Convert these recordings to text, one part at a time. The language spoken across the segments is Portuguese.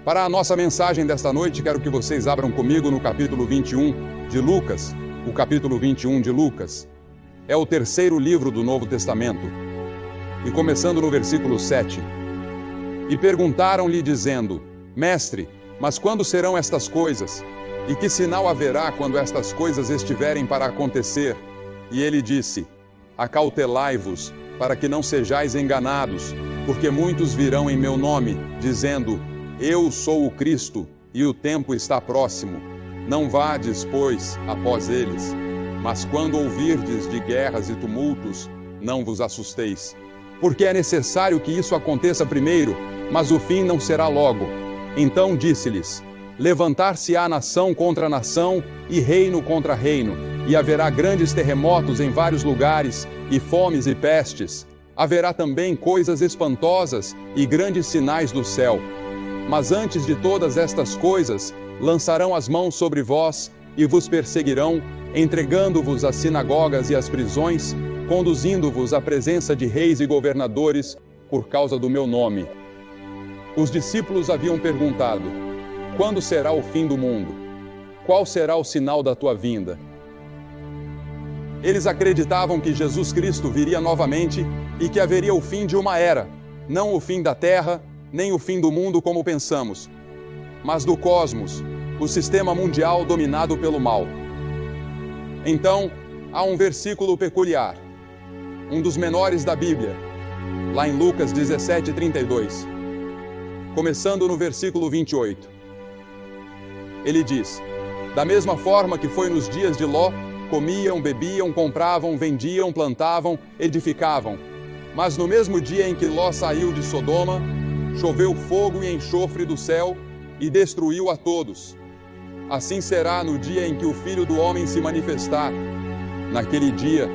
Para a nossa mensagem desta noite, quero que vocês abram comigo no capítulo 21 de Lucas. O capítulo 21 de Lucas é o terceiro livro do Novo Testamento. E começando no versículo 7. E perguntaram-lhe dizendo: Mestre, mas quando serão estas coisas? E que sinal haverá quando estas coisas estiverem para acontecer? E ele disse: Acautelai-vos, para que não sejais enganados, porque muitos virão em meu nome, dizendo: Eu sou o Cristo, e o tempo está próximo. Não vades, pois, após eles. Mas quando ouvirdes de guerras e tumultos, não vos assusteis. Porque é necessário que isso aconteça primeiro, mas o fim não será logo. Então disse-lhes: Levantar-se-á nação contra nação, e reino contra reino, e haverá grandes terremotos em vários lugares, e fomes e pestes. Haverá também coisas espantosas e grandes sinais do céu. Mas antes de todas estas coisas, lançarão as mãos sobre vós, e vos perseguirão, entregando-vos às sinagogas e às prisões, conduzindo-vos à presença de reis e governadores, por causa do meu nome. Os discípulos haviam perguntado: Quando será o fim do mundo? Qual será o sinal da tua vinda? Eles acreditavam que Jesus Cristo viria novamente e que haveria o fim de uma era, não o fim da terra, nem o fim do mundo como pensamos, mas do cosmos, o sistema mundial dominado pelo mal. Então, há um versículo peculiar, um dos menores da Bíblia, lá em Lucas 17:32, começando no versículo 28. Ele diz: Da mesma forma que foi nos dias de Ló, comiam, bebiam, compravam, vendiam, plantavam, edificavam. Mas no mesmo dia em que Ló saiu de Sodoma, choveu fogo e enxofre do céu e destruiu a todos. Assim será no dia em que o Filho do Homem se manifestar. Naquele dia,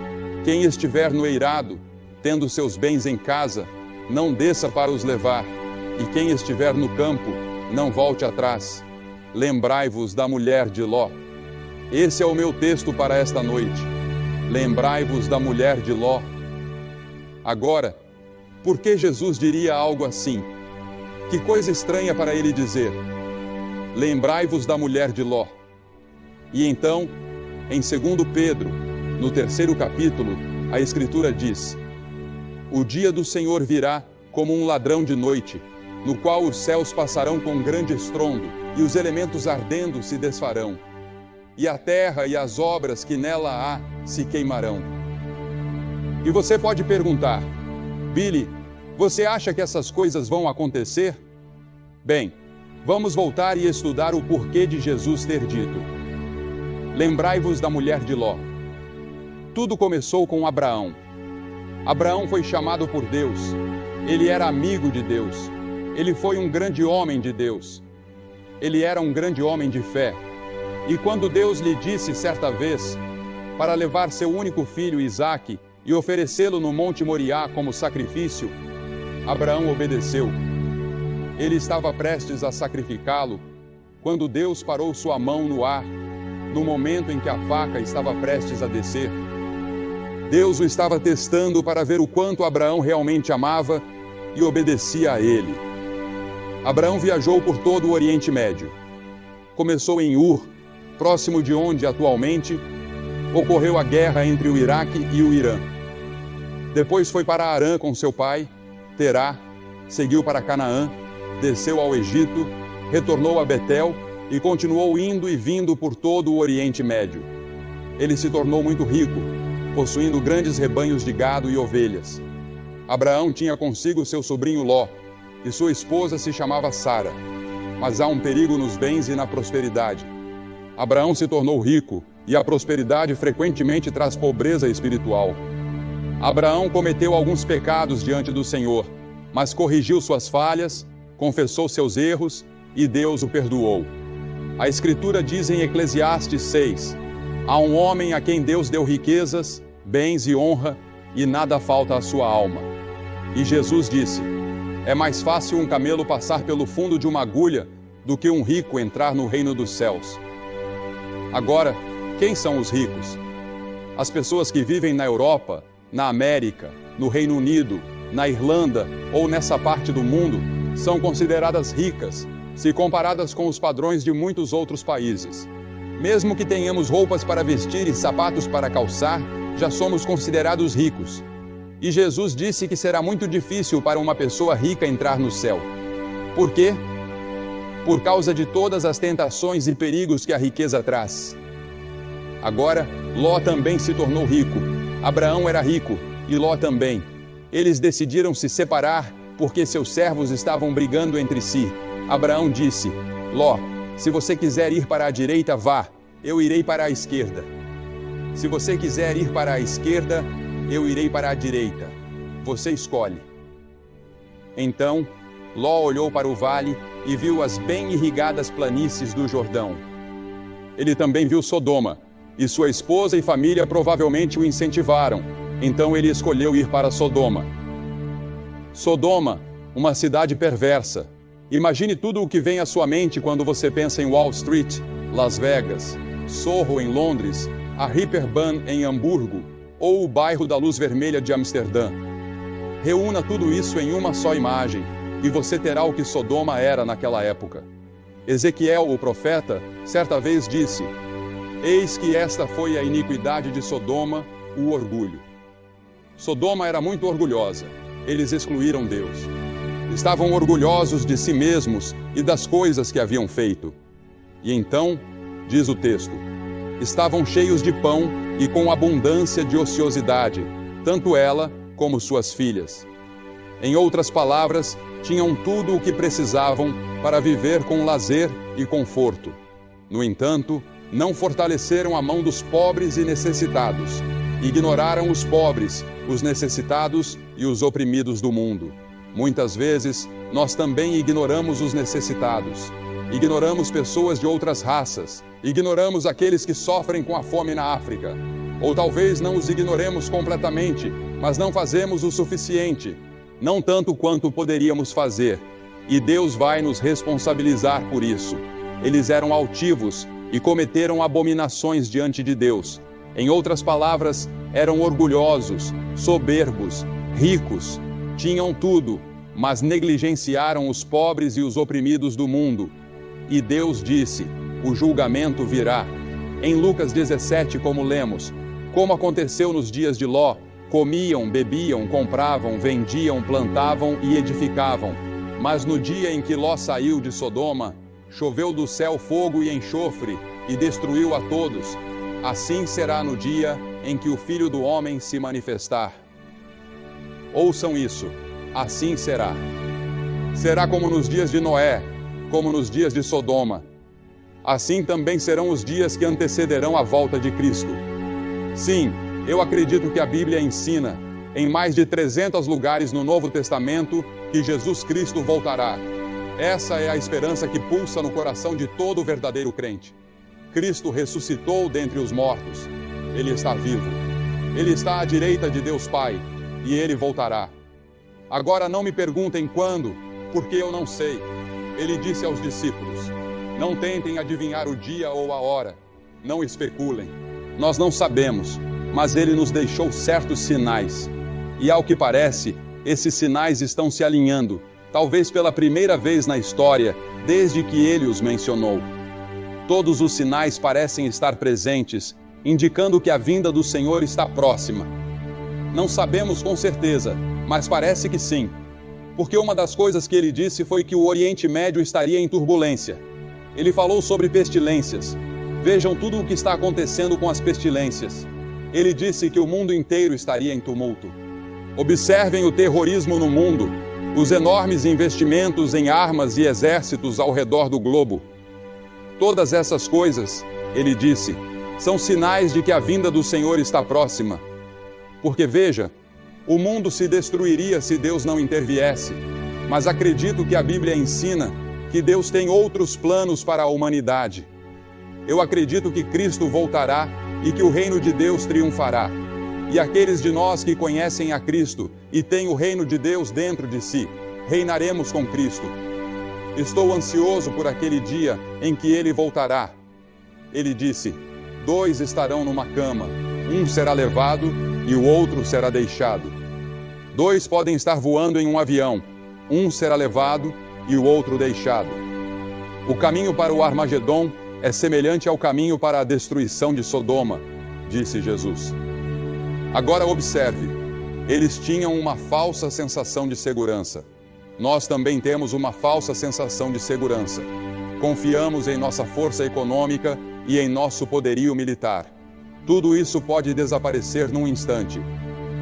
quem estiver no eirado, tendo seus bens em casa, não desça para os levar, e quem estiver no campo, não volte atrás. Lembrai-vos da mulher de Ló. Esse é o meu texto para esta noite. Lembrai-vos da mulher de Ló. Agora, por que Jesus diria algo assim? Que coisa estranha para ele dizer: Lembrai-vos da mulher de Ló. E então, em 2 Pedro, no 3º capítulo, a Escritura diz: O dia do Senhor virá como um ladrão de noite, no qual os céus passarão com grande estrondo, e os elementos ardendo se desfarão, e a terra e as obras que nela há se queimarão. E você pode perguntar: Billy, você acha que essas coisas vão acontecer? Bem, vamos voltar e estudar o porquê de Jesus ter dito: Lembrai-vos da mulher de Ló. Tudo começou com Abraão. Abraão foi chamado por Deus. Ele era amigo de Deus. Ele foi um grande homem de Deus. Ele era um grande homem de fé. E quando Deus lhe disse certa vez para levar seu único filho Isaque e oferecê-lo no Monte Moriá como sacrifício, Abraão obedeceu. Ele estava prestes a sacrificá-lo quando Deus parou sua mão no ar, no momento em que a faca estava prestes a descer. Deus o estava testando para ver o quanto Abraão realmente amava e obedecia a ele. Abraão viajou por todo o Oriente Médio. Começou em Ur, próximo de onde atualmente ocorreu a guerra entre o Iraque e o Irã. Depois foi para Harã com seu pai, Terá, seguiu para Canaã, desceu ao Egito, retornou a Betel e continuou indo e vindo por todo o Oriente Médio. Ele se tornou muito rico, possuindo grandes rebanhos de gado e ovelhas. Abraão tinha consigo seu sobrinho Ló, e sua esposa se chamava Sara. Mas há um perigo nos bens e na prosperidade. Abraão se tornou rico, e a prosperidade frequentemente traz pobreza espiritual. Abraão cometeu alguns pecados diante do Senhor, mas corrigiu suas falhas, confessou seus erros e Deus o perdoou. A Escritura diz em Eclesiastes 6: Há um homem a quem Deus deu riquezas, bens e honra, e nada falta à sua alma. E Jesus disse: É mais fácil um camelo passar pelo fundo de uma agulha do que um rico entrar no reino dos céus. Agora, quem são os ricos? As pessoas que vivem na Europa, na América, no Reino Unido, na Irlanda ou nessa parte do mundo são consideradas ricas, se comparadas com os padrões de muitos outros países. Mesmo que tenhamos roupas para vestir e sapatos para calçar, já somos considerados ricos. E Jesus disse que será muito difícil para uma pessoa rica entrar no céu. Por quê? Por causa de todas as tentações e perigos que a riqueza traz. Agora, Ló também se tornou rico. Abraão era rico, e Ló também. Eles decidiram se separar porque seus servos estavam brigando entre si. Abraão disse: Ló, se você quiser ir para a direita, vá, eu irei para a esquerda. Se você quiser ir para a esquerda, eu irei para a direita. Você escolhe. Então, Ló olhou para o vale e viu as bem irrigadas planícies do Jordão. Ele também viu Sodoma, e sua esposa e família provavelmente o incentivaram. Então ele escolheu ir para Sodoma. Sodoma, uma cidade perversa. Imagine tudo o que vem à sua mente quando você pensa em Wall Street, Las Vegas, Soho em Londres, a Reeperbahn em Hamburgo, ou o bairro da Luz Vermelha de Amsterdã. Reúna tudo isso em uma só imagem, e você terá o que Sodoma era naquela época. Ezequiel, o profeta, certa vez disse: Eis que esta foi a iniquidade de Sodoma, o orgulho. Sodoma era muito orgulhosa. Eles excluíram Deus. Estavam orgulhosos de si mesmos e das coisas que haviam feito. E então, diz o texto, estavam cheios de pão e com abundância de ociosidade, tanto ela como suas filhas. Em outras palavras, tinham tudo o que precisavam para viver com lazer e conforto. No entanto, não fortaleceram a mão dos pobres e necessitados. Ignoraram os pobres, os necessitados e os oprimidos do mundo. Muitas vezes, nós também ignoramos os necessitados. Ignoramos pessoas de outras raças. Ignoramos aqueles que sofrem com a fome na África. Ou talvez não os ignoremos completamente, mas não fazemos o suficiente. Não tanto quanto poderíamos fazer. E Deus vai nos responsabilizar por isso. Eles eram altivos e cometeram abominações diante de Deus. Em outras palavras, eram orgulhosos, soberbos, ricos, tinham tudo, mas negligenciaram os pobres e os oprimidos do mundo. E Deus disse: o julgamento virá. Em Lucas 17, como lemos, como aconteceu nos dias de Ló, comiam, bebiam, compravam, vendiam, plantavam e edificavam. Mas no dia em que Ló saiu de Sodoma, choveu do céu fogo e enxofre, e destruiu a todos. Assim será no dia em que o Filho do Homem se manifestar. Ouçam isso, assim será. Será como nos dias de Noé, como nos dias de Sodoma. Assim também serão os dias que antecederão a volta de Cristo. Sim, eu acredito que a Bíblia ensina, em mais de 300 lugares no Novo Testamento, que Jesus Cristo voltará. Essa é a esperança que pulsa no coração de todo verdadeiro crente. Cristo ressuscitou dentre os mortos. Ele está vivo. Ele está à direita de Deus Pai, e Ele voltará. Agora não me perguntem quando, porque eu não sei. Ele disse aos discípulos: não tentem adivinhar o dia ou a hora. Não especulem. Nós não sabemos, mas Ele nos deixou certos sinais. E ao que parece, esses sinais estão se alinhando, talvez pela primeira vez na história, desde que Ele os mencionou. Todos os sinais parecem estar presentes, indicando que a vinda do Senhor está próxima. Não sabemos com certeza, mas parece que sim. Porque uma das coisas que ele disse foi que o Oriente Médio estaria em turbulência. Ele falou sobre pestilências. Vejam tudo o que está acontecendo com as pestilências. Ele disse que o mundo inteiro estaria em tumulto. Observem o terrorismo no mundo, os enormes investimentos em armas e exércitos ao redor do globo. Todas essas coisas, ele disse, são sinais de que a vinda do Senhor está próxima. Porque veja, o mundo se destruiria se Deus não interviesse. Mas acredito que a Bíblia ensina que Deus tem outros planos para a humanidade. Eu acredito que Cristo voltará e que o reino de Deus triunfará. E aqueles de nós que conhecem a Cristo e têm o reino de Deus dentro de si, reinaremos com Cristo. Estou ansioso por aquele dia em que Ele voltará. Ele disse: 2 estarão numa cama, um será levado e o outro será deixado. 2 podem estar voando em um avião, um será levado e o outro deixado. O caminho para o Armagedom é semelhante ao caminho para a destruição de Sodoma, disse Jesus. Agora observe, eles tinham uma falsa sensação de segurança. Nós também temos uma falsa sensação de segurança. Confiamos em nossa força econômica e em nosso poderio militar. Tudo isso pode desaparecer num instante.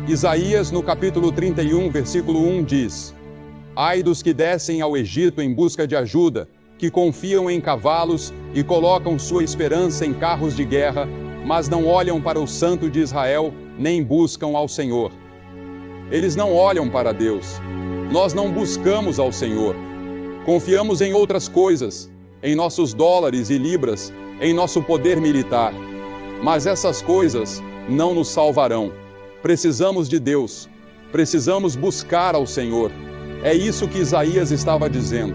Isaías, no capítulo 31, versículo 1, diz: Ai dos que descem ao Egito em busca de ajuda, que confiam em cavalos e colocam sua esperança em carros de guerra, mas não olham para o Santo de Israel, nem buscam ao Senhor. Eles não olham para Deus. Nós não buscamos ao Senhor. Confiamos em outras coisas, em nossos dólares e libras, em nosso poder militar. Mas essas coisas não nos salvarão. Precisamos de Deus. Precisamos buscar ao Senhor. É isso que Isaías estava dizendo.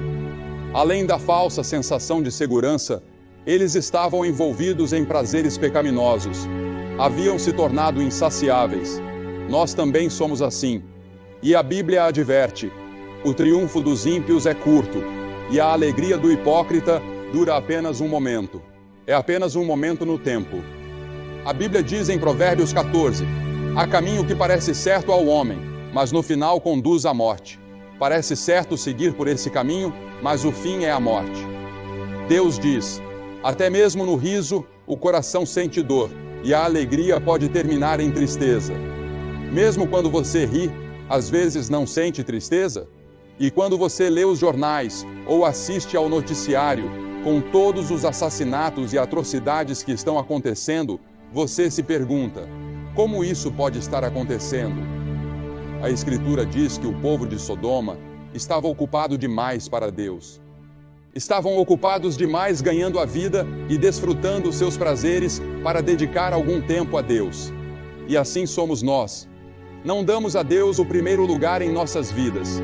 Além da falsa sensação de segurança, eles estavam envolvidos em prazeres pecaminosos. Haviam se tornado insaciáveis. Nós também somos assim. E a Bíblia adverte: o triunfo dos ímpios é curto, e a alegria do hipócrita dura apenas um momento. É apenas um momento no tempo. A Bíblia diz em Provérbios 14: há caminho que parece certo ao homem, mas no final conduz à morte. Parece certo seguir por esse caminho, mas o fim é a morte. Deus diz: até mesmo no riso, o coração sente dor, e a alegria pode terminar em tristeza. Mesmo quando você ri, às vezes não sente tristeza? E quando você lê os jornais ou assiste ao noticiário, com todos os assassinatos e atrocidades que estão acontecendo, você se pergunta: como isso pode estar acontecendo? A Escritura diz que o povo de Sodoma estava ocupado demais para Deus. Estavam ocupados demais ganhando a vida e desfrutando seus prazeres para dedicar algum tempo a Deus. E assim somos nós. Não damos a Deus o primeiro lugar em nossas vidas.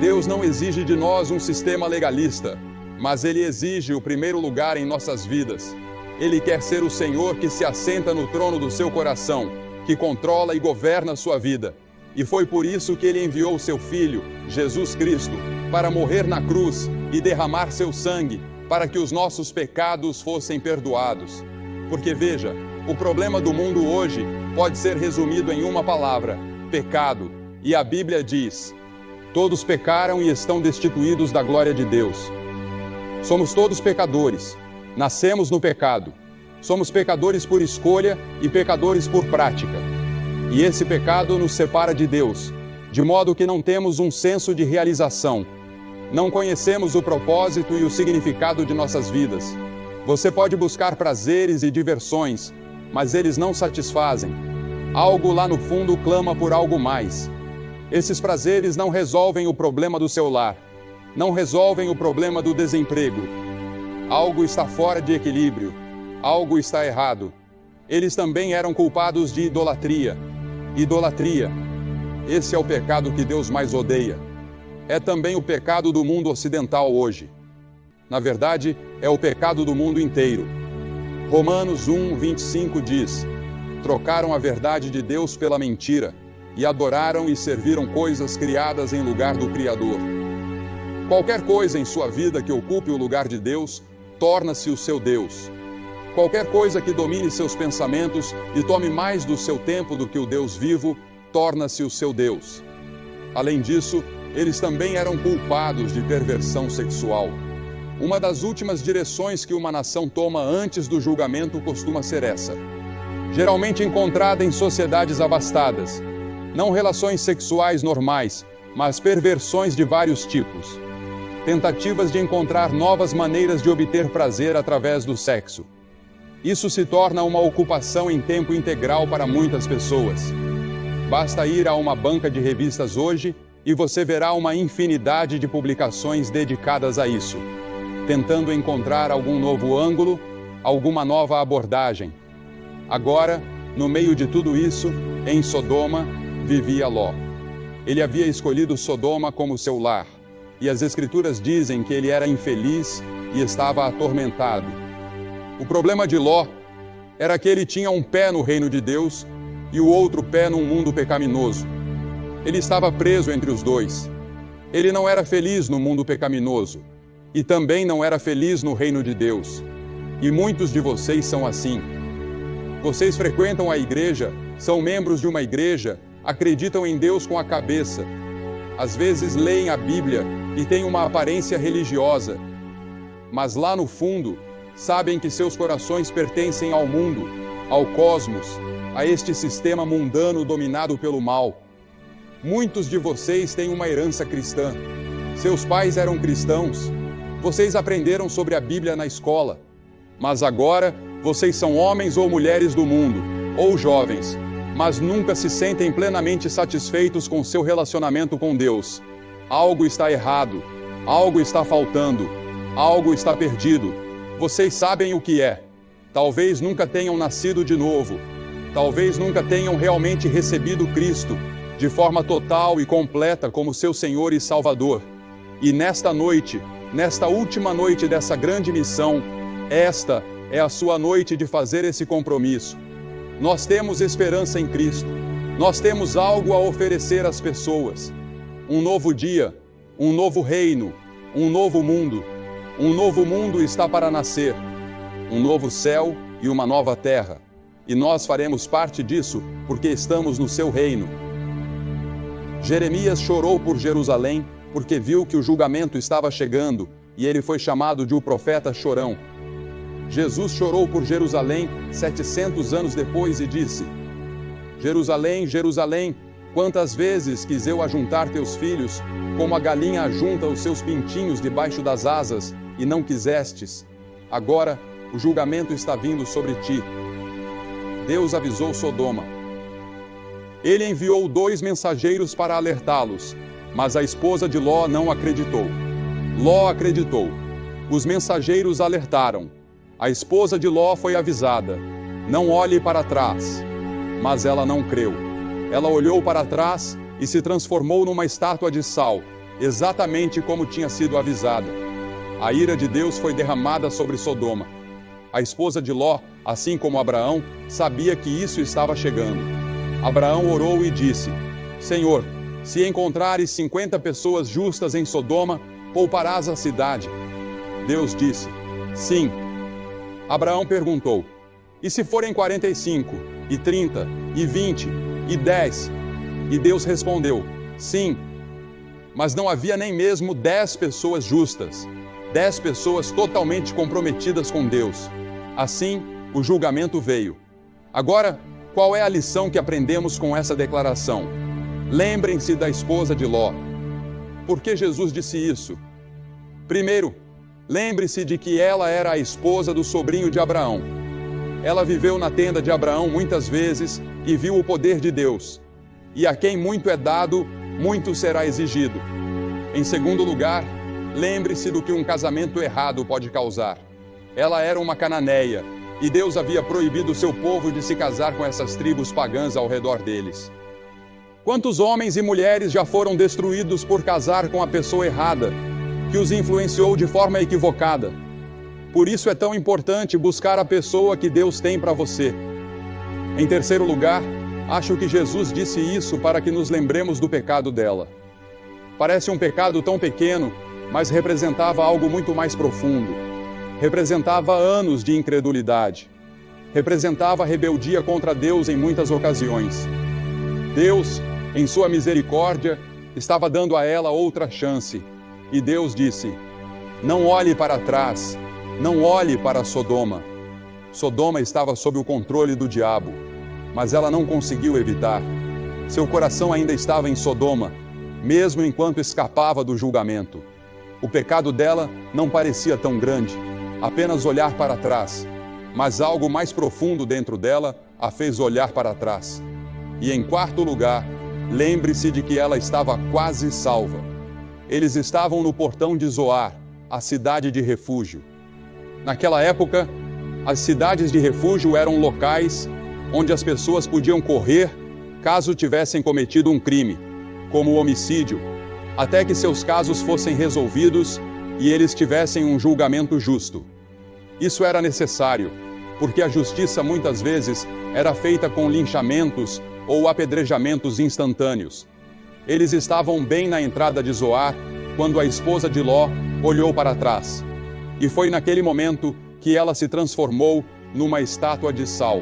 Deus não exige de nós um sistema legalista, mas Ele exige o primeiro lugar em nossas vidas. Ele quer ser o Senhor que se assenta no trono do seu coração, que controla e governa a sua vida. E foi por isso que Ele enviou o seu Filho, Jesus Cristo, para morrer na cruz e derramar seu sangue, para que os nossos pecados fossem perdoados. Porque veja, o problema do mundo hoje pode ser resumido em uma palavra: pecado. E a Bíblia diz: todos pecaram e estão destituídos da glória de Deus. Somos todos pecadores. Nascemos no pecado. Somos pecadores por escolha e pecadores por prática. E esse pecado nos separa de Deus, de modo que não temos um senso de realização. Não conhecemos o propósito e o significado de nossas vidas. Você pode buscar prazeres e diversões, mas eles não satisfazem. Algo lá no fundo clama por algo mais. Esses prazeres não resolvem o problema do seu lar. Não resolvem o problema do desemprego. Algo está fora de equilíbrio. Algo está errado. Eles também eram culpados de idolatria. Idolatria. Esse é o pecado que Deus mais odeia. É também o pecado do mundo ocidental hoje. Na verdade, é o pecado do mundo inteiro. Romanos 1:25 diz: trocaram a verdade de Deus pela mentira, e adoraram e serviram coisas criadas em lugar do Criador. Qualquer coisa em sua vida que ocupe o lugar de Deus, torna-se o seu Deus. Qualquer coisa que domine seus pensamentos e tome mais do seu tempo do que o Deus vivo, torna-se o seu Deus. Além disso, eles também eram culpados de perversão sexual. Uma das últimas direções que uma nação toma antes do julgamento costuma ser essa. Geralmente encontrada em sociedades abastadas. Não relações sexuais normais, mas perversões de vários tipos. Tentativas de encontrar novas maneiras de obter prazer através do sexo. Isso se torna uma ocupação em tempo integral para muitas pessoas. Basta ir a uma banca de revistas hoje e você verá uma infinidade de publicações dedicadas a isso, tentando encontrar algum novo ângulo, alguma nova abordagem. Agora, no meio de tudo isso, em Sodoma, vivia Ló. Ele havia escolhido Sodoma como seu lar, e as Escrituras dizem que ele era infeliz e estava atormentado. O problema de Ló era que ele tinha um pé no reino de Deus e o outro pé num mundo pecaminoso. Ele estava preso entre os dois. Ele não era feliz no mundo pecaminoso. e também não era feliz no reino de Deus. E muitos de vocês são assim. Vocês frequentam a igreja, são membros de uma igreja, acreditam em Deus com a cabeça. Às vezes leem a Bíblia e têm uma aparência religiosa, mas lá no fundo, sabem que seus corações pertencem ao mundo, ao cosmos, a este sistema mundano dominado pelo mal. Muitos de vocês têm uma herança cristã. Seus pais eram cristãos. Vocês aprenderam sobre a Bíblia na escola. Mas agora, vocês são homens ou mulheres do mundo, ou jovens, mas nunca se sentem plenamente satisfeitos com seu relacionamento com Deus. Algo está errado, algo está faltando, algo está perdido. Vocês sabem o que é. Talvez nunca tenham nascido de novo. Talvez nunca tenham realmente recebido Cristo de forma total e completa como seu Senhor e Salvador. E nesta noite, nesta última noite dessa grande missão, esta é a sua noite de fazer esse compromisso. Nós temos esperança em Cristo. Nós temos algo a oferecer às pessoas. Um novo dia, um novo reino, um novo mundo. Um novo mundo está para nascer. Um novo céu e uma nova terra. E nós faremos parte disso porque estamos no seu reino. Jeremias chorou por Jerusalém porque viu que o julgamento estava chegando e ele foi chamado de o profeta chorão. Jesus chorou por Jerusalém 700 anos depois e disse: Jerusalém, Jerusalém, quantas vezes quis eu ajuntar teus filhos, como a galinha ajunta os seus pintinhos debaixo das asas, e não quisestes. Agora o julgamento está vindo sobre ti. Deus avisou Sodoma. Ele enviou 2 mensageiros para alertá-los, mas a esposa de Ló não acreditou. Ló acreditou. Os mensageiros alertaram. A esposa de Ló foi avisada: não olhe para trás. Mas ela não creu. Ela olhou para trás e se transformou numa estátua de sal, exatamente como tinha sido avisada. A ira de Deus foi derramada sobre Sodoma. A esposa de Ló, assim como Abraão, sabia que isso estava chegando. Abraão orou e disse: Senhor, se encontrares 50 pessoas justas em Sodoma, pouparás a cidade. Deus disse: sim. Abraão perguntou: e se forem 45, e 30, e 20, e 10? E Deus respondeu: sim. Mas não havia nem mesmo 10 pessoas justas, 10 pessoas totalmente comprometidas com Deus. Assim, o julgamento veio. Agora, qual é a lição que aprendemos com essa declaração? Lembrem-se da esposa de Ló. Por que Jesus disse isso? Primeiro, lembre-se de que ela era a esposa do sobrinho de Abraão. Ela viveu na tenda de Abraão muitas vezes e viu o poder de Deus. E a quem muito é dado, muito será exigido. Em segundo lugar, lembre-se do que um casamento errado pode causar. Ela era uma cananeia, e Deus havia proibido o seu povo de se casar com essas tribos pagãs ao redor deles. Quantos homens e mulheres já foram destruídos por casar com a pessoa errada, que os influenciou de forma equivocada? Por isso é tão importante buscar a pessoa que Deus tem para você. Em terceiro lugar, acho que Jesus disse isso para que nos lembremos do pecado dela. Parece um pecado tão pequeno, mas representava algo muito mais profundo. Representava anos de incredulidade. Representava rebeldia contra Deus em muitas ocasiões. Deus, em sua misericórdia, estava dando a ela outra chance. E Deus disse: não olhe para trás, não olhe para Sodoma. Sodoma estava sob o controle do diabo, mas ela não conseguiu evitar. Seu coração ainda estava em Sodoma, mesmo enquanto escapava do julgamento. O pecado dela não parecia tão grande, apenas olhar para trás, mas algo mais profundo dentro dela a fez olhar para trás. E em quarto lugar, lembre-se de que ela estava quase salva. Eles estavam no portão de Zoar, a cidade de refúgio. Naquela época, as cidades de refúgio eram locais onde as pessoas podiam correr caso tivessem cometido um crime, como o homicídio, até que seus casos fossem resolvidos e eles tivessem um julgamento justo. Isso era necessário, porque a justiça muitas vezes era feita com linchamentos ou apedrejamentos instantâneos. Eles estavam bem na entrada de Zoar quando a esposa de Ló olhou para trás. E foi naquele momento que ela se transformou numa estátua de sal.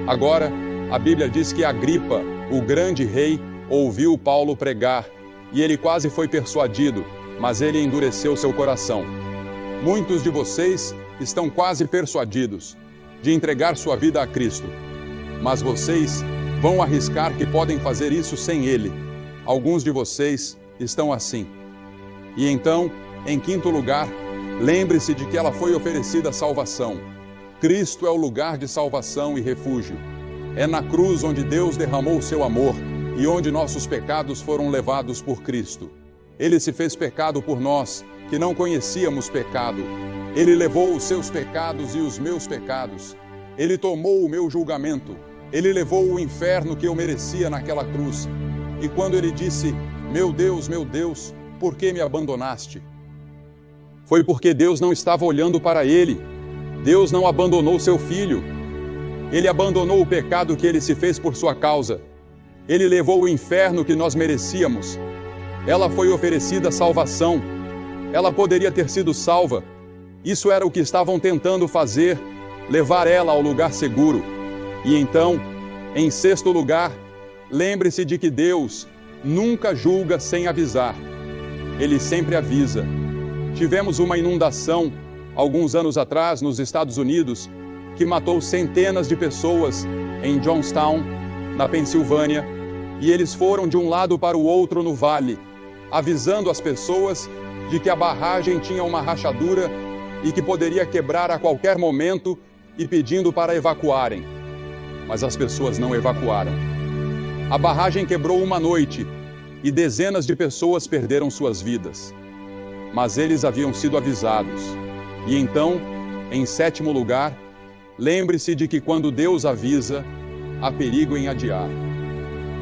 Agora, a Bíblia diz que Agripa, o grande rei, ouviu Paulo pregar, e ele quase foi persuadido, mas ele endureceu seu coração. Muitos de vocês estão quase persuadidos de entregar sua vida a Cristo, mas vocês vão arriscar que podem fazer isso sem Ele. Alguns de vocês estão assim. E então, em quinto lugar, lembre-se de que ela foi oferecida salvação. Cristo é o lugar de salvação e refúgio. É na cruz onde Deus derramou seu amor e onde nossos pecados foram levados por Cristo. Ele se fez pecado por nós, que não conhecíamos pecado. Ele levou os seus pecados e os meus pecados. Ele tomou o meu julgamento. Ele levou o inferno que eu merecia naquela cruz. E quando ele disse, meu Deus, por que me abandonaste? Foi porque Deus não estava olhando para ele. Deus não abandonou seu filho. Ele abandonou o pecado que ele se fez por sua causa. Ele levou o inferno que nós merecíamos. Ela foi oferecida salvação. Ela poderia ter sido salva. Isso era o que estavam tentando fazer, levar ela ao lugar seguro. E então, em sexto lugar, lembre-se de que Deus nunca julga sem avisar. Ele sempre avisa. Tivemos uma inundação, alguns anos atrás, nos Estados Unidos, que matou centenas de pessoas em Johnstown, na Pensilvânia, e eles foram de um lado para o outro no vale, avisando as pessoas de que a barragem tinha uma rachadura e que poderia quebrar a qualquer momento e pedindo para evacuarem. Mas as pessoas não evacuaram. A barragem quebrou uma noite e dezenas de pessoas perderam suas vidas. Mas eles haviam sido avisados. E então, em sétimo lugar, lembre-se de que quando Deus avisa, há perigo em adiar.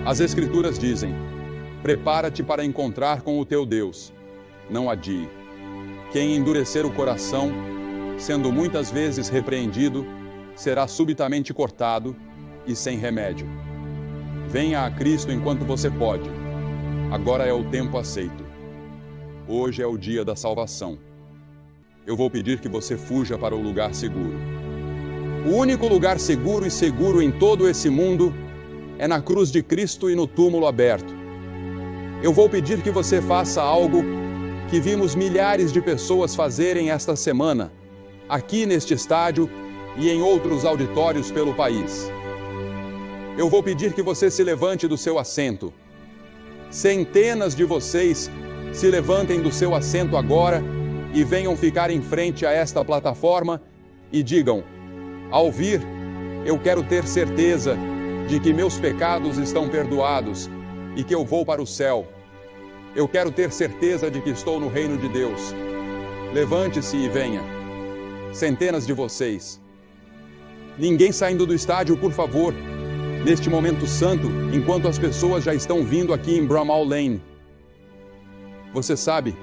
As Escrituras dizem, prepara-te para encontrar com o teu Deus, não adie. Quem endurecer o coração, sendo muitas vezes repreendido, será subitamente cortado e sem remédio. Venha a Cristo enquanto você pode. Agora é o tempo aceito. Hoje é o dia da salvação. Eu vou pedir que você fuja para o lugar seguro. O único lugar seguro e seguro em todo esse mundo é na cruz de Cristo e no túmulo aberto. Eu vou pedir que você faça algo que vimos milhares de pessoas fazerem esta semana, aqui neste estádio e em outros auditórios pelo país. Eu vou pedir que você se levante do seu assento. Centenas de vocês se levantem do seu assento agora e venham ficar em frente a esta plataforma e digam, ao vir, eu quero ter certeza de que meus pecados estão perdoados e que eu vou para o céu. Eu quero ter certeza de que estou no reino de Deus. Levante-se e venha. Centenas de vocês. Ninguém saindo do estádio, por favor, neste momento santo, enquanto as pessoas já estão vindo aqui em Bramall Lane. Você sabe,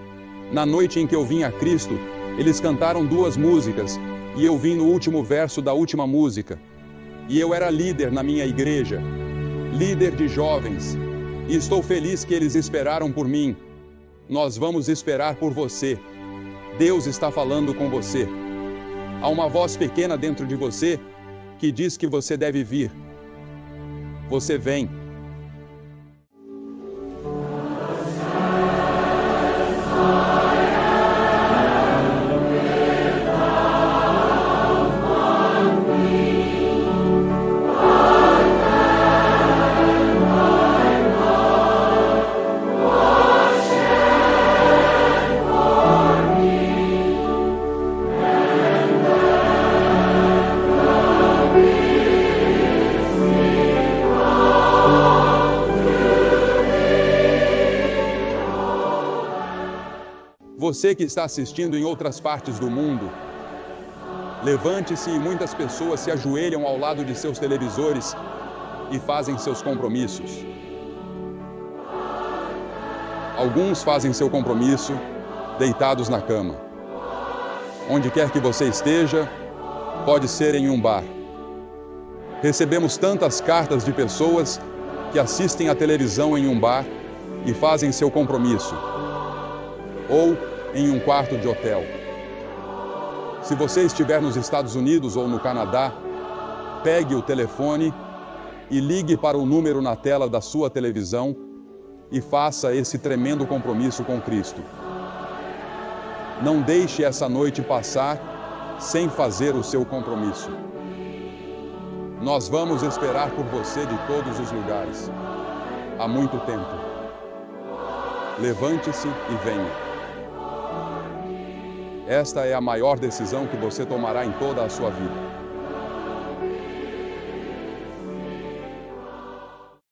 na noite em que eu vim a Cristo, eles cantaram duas músicas e eu vim no último verso da última música. E eu era líder na minha igreja, líder de jovens, e estou feliz que eles esperaram por mim. Nós vamos esperar por você. Deus está falando com você. Há uma voz pequena dentro de você que diz que você deve vir. Você vem. Você que está assistindo em outras partes do mundo, levante-se e muitas pessoas se ajoelham ao lado de seus televisores e fazem seus compromissos. Alguns fazem seu compromisso deitados na cama. Onde quer que você esteja, pode ser em um bar. Recebemos tantas cartas de pessoas que assistem à televisão em um bar e fazem seu compromisso. Ou em um quarto de hotel. Se você estiver nos Estados Unidos ou no Canadá, pegue o telefone e ligue para o número na tela da sua televisão e faça esse tremendo compromisso com Cristo. Não deixe essa noite passar sem fazer o seu compromisso. Nós vamos esperar por você de todos os lugares, há muito tempo. Levante-se e venha. Esta é a maior decisão que você tomará em toda a sua vida.